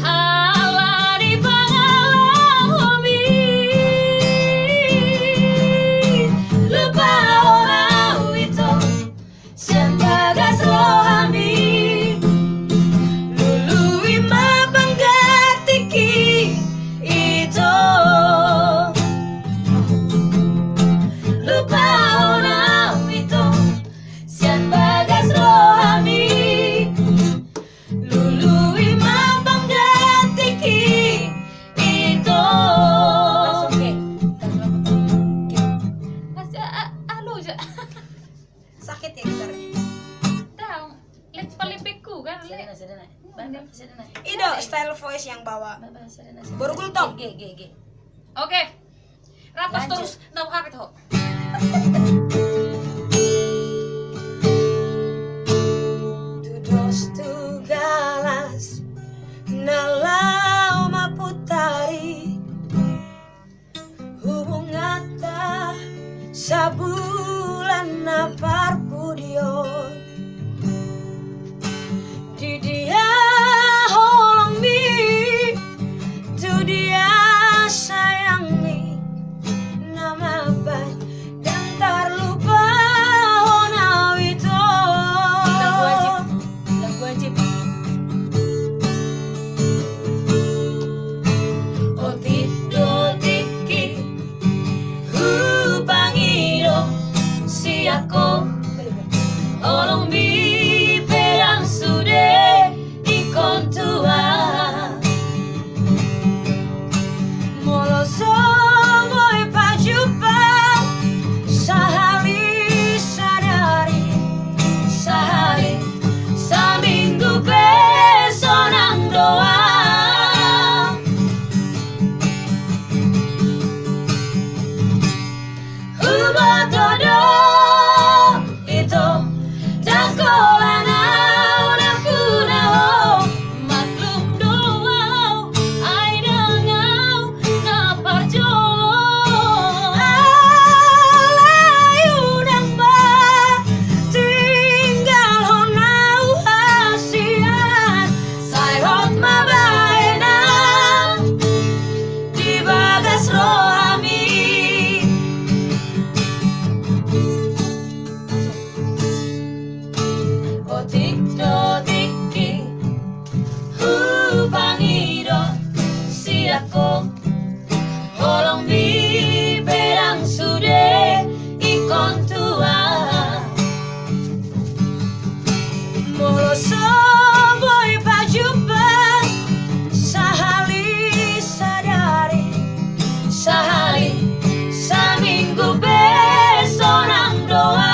Halari pangalami lupa orang itu siang bagas rohami lului mapanggatiki itu lupa orang itu siang bagas rohami lului mapanggatiki itu halo aja Sakit ya gitarnya. dong lihat palipikku kan Ido style voice yang bawa. Baru gultong. oke rapas terus nang kapit ho Tudos tu galas nalau maputari hubungan ta sabulan na parpudion di dia holong mi tu dia sayang mi nama baik dan terlupa honau itu lagu wajib Otidotiki Hupangiro Siako Olong mi perang sude ikon tua Molo somoy pajupa Sahari sadari Sahari Saminggu besonang doa Ubotodo itu Dakolana udah punao maklum doa ai dangau na parjolo alai udang ba tinggal honau hasian sai hot mabaena di bagas rohami Otik-dotiki Hupangido Siako Holong mi perang sude ikon tua Molo soboy pajupa Sahali sadari Sahali Saminggu besonang doa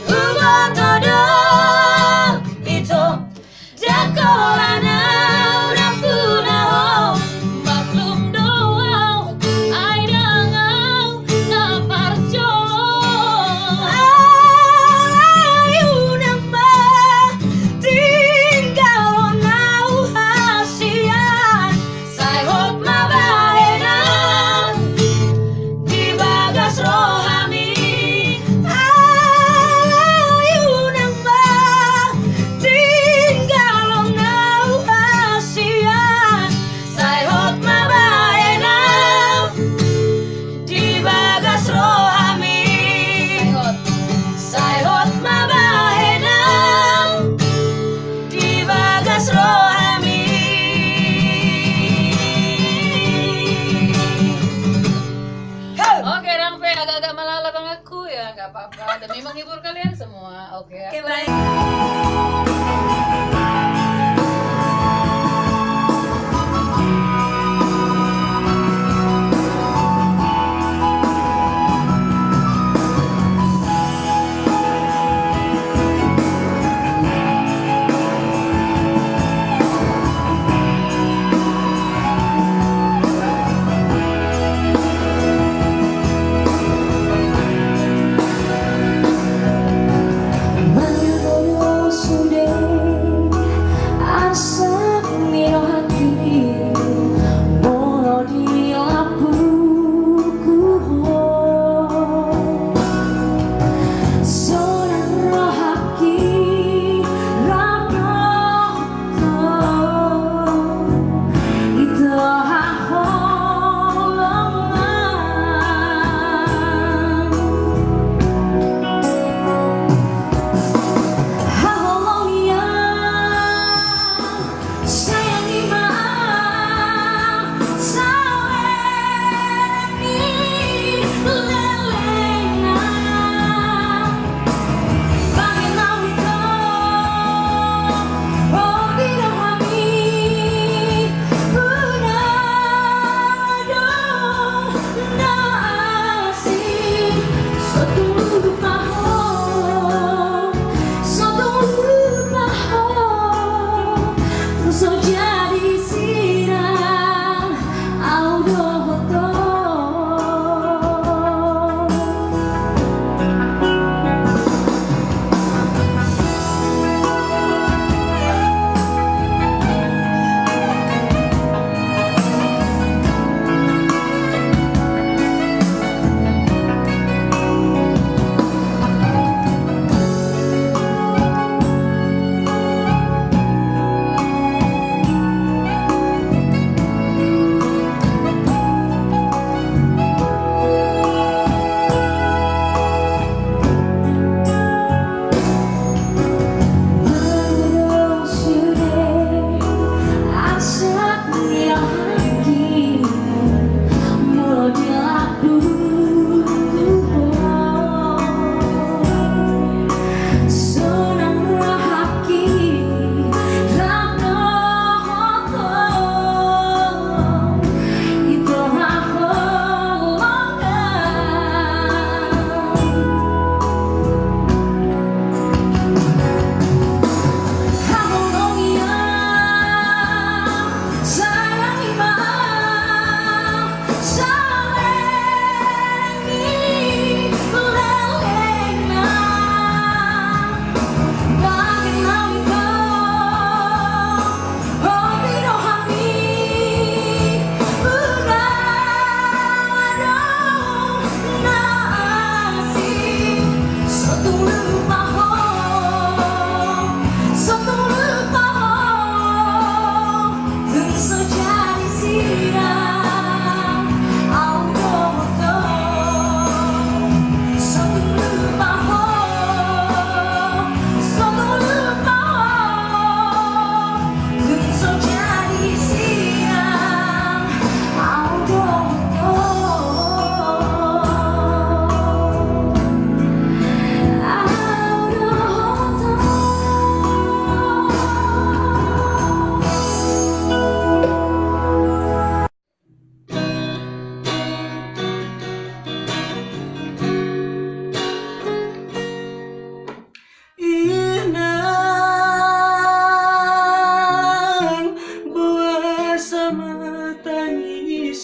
Ubotodo itu Jakolana udah punao maklum doa ai dangau na parjolo alai udang ba tinggal honau hasian sai hot mabaena di bagas rohami alai udang ba tinggal honau hasian sai hot mabaena di bagas rohami sai hot mabaena di bagas rohami oke Rangpe agak-agak malalatang aku ya nggak apa-apa demi menghibur kalian semua oke Oke, baik. Malam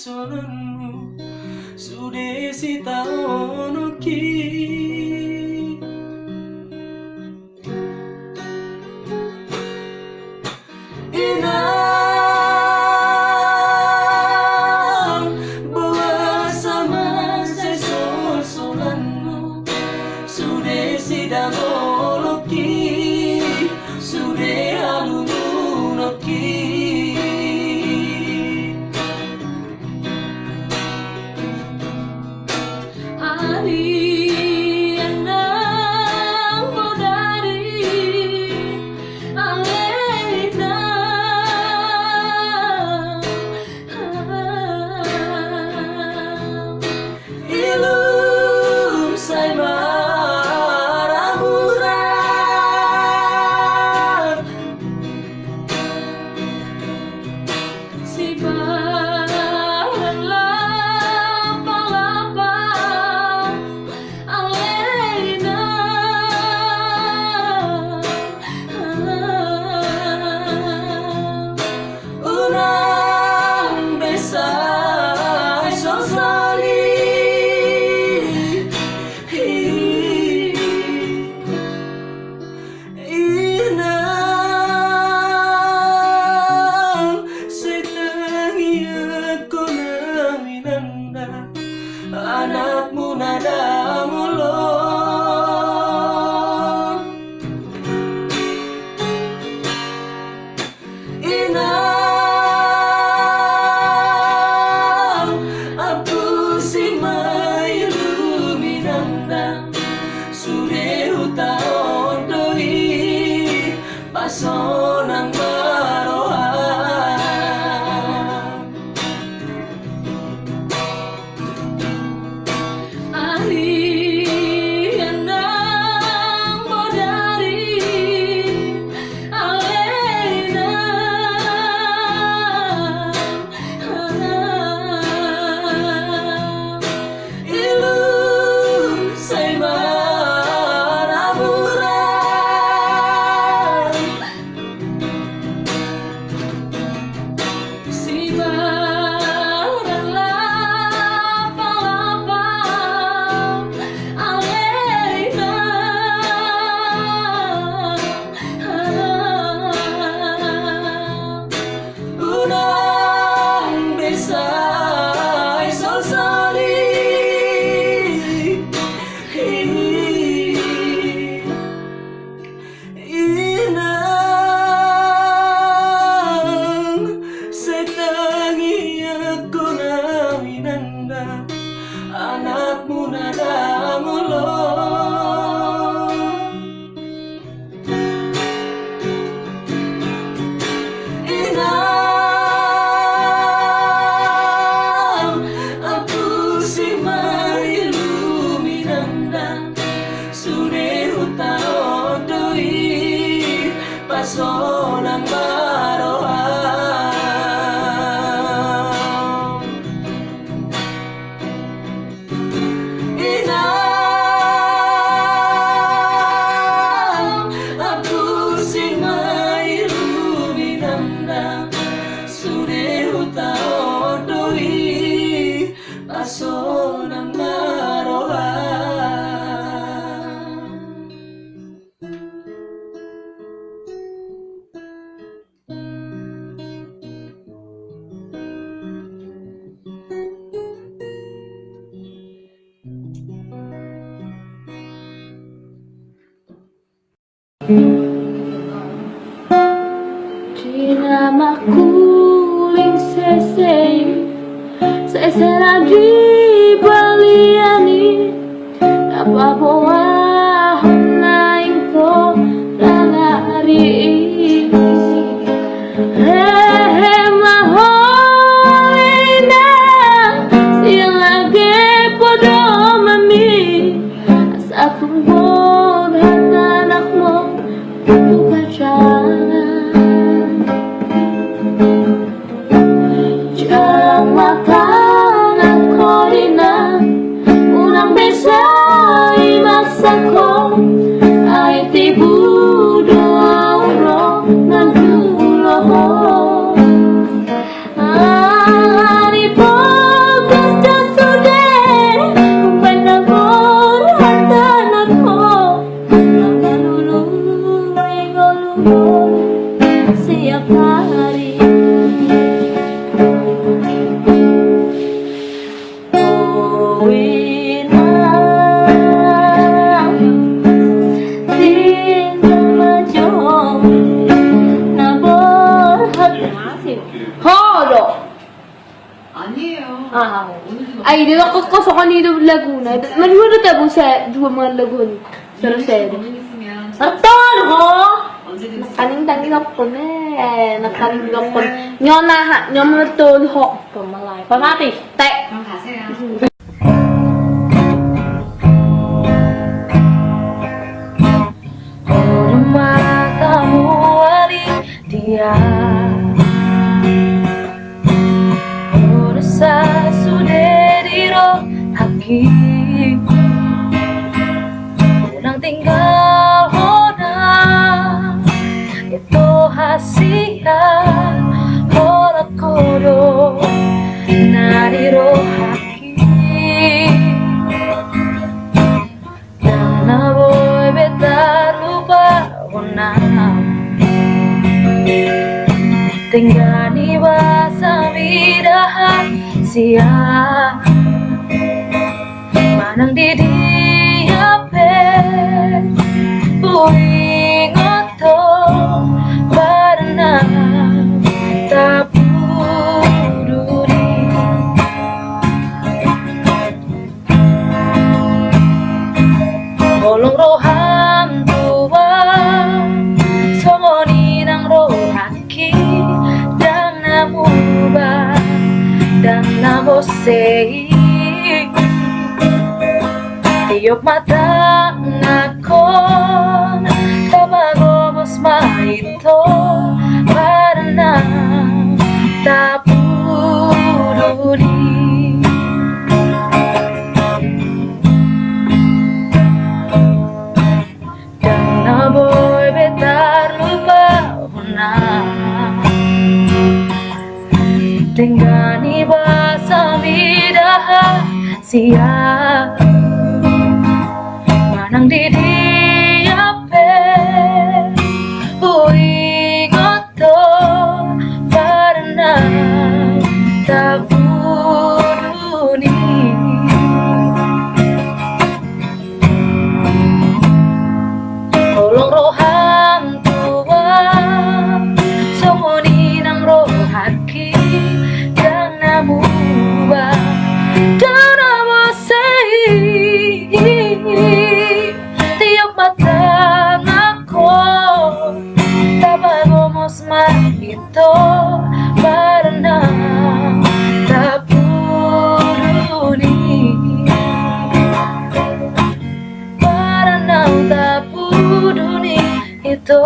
solanmu sudah si taono ki inang bersama sesol solanmu sudah si damolo ki sudah alumuno ki anakmu nada mulon inang aku si mailu minanda sudah utaon doi pasonang marohan anakmu nada mulon inang aku si mailu minanda sudah utaon doi pasonang marohan pasonang marohan Dinamaku ling sesera di baliani apa bawa naing ko langari maholina silage podo mami asaku bodan anakmu bukan jangan makan aku ina unang besa imasako ay tibu doa uro nganjulo ani po mahal. Ay, di ako sa kanino Laguna. Manwala tabo sa dua mga Laguna. Sero-sero. Sartol ho! Nakaning-tangin ako na eh. Nakaning ako. Nyo matol ho. Pamalay. Pamati. Tek. Dia Sa sudero haki Unang tinggal hoda Ito hasihan Hola kodo Nariro haki Nang naboy betar lupa Unang Tenggani basa vidahan siya Manang di diape Puing oto Parana tapuduri Bolong roham tua Somoni nang rohaki Dan namuba Dan namosei Tiok mata ngakon Tabagobos maito Parana tapuduri Dan naboy betar lupa Tenggani basa vidahan siya Manang di diape Uing oto Parana tabuduni Kolong roham tua Somoni nang rohaki Dan namuba Dan namosei Tiap mata ngako Tabagomos mahito Parana tapuduni Parana tapuduni Ito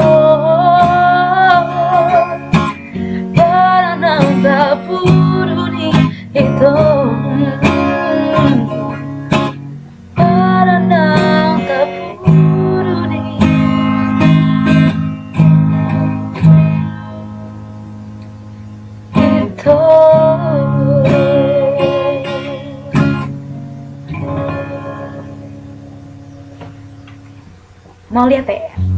Parana tapuduni Ito Parana tapuduni Ito Mau lihat ya?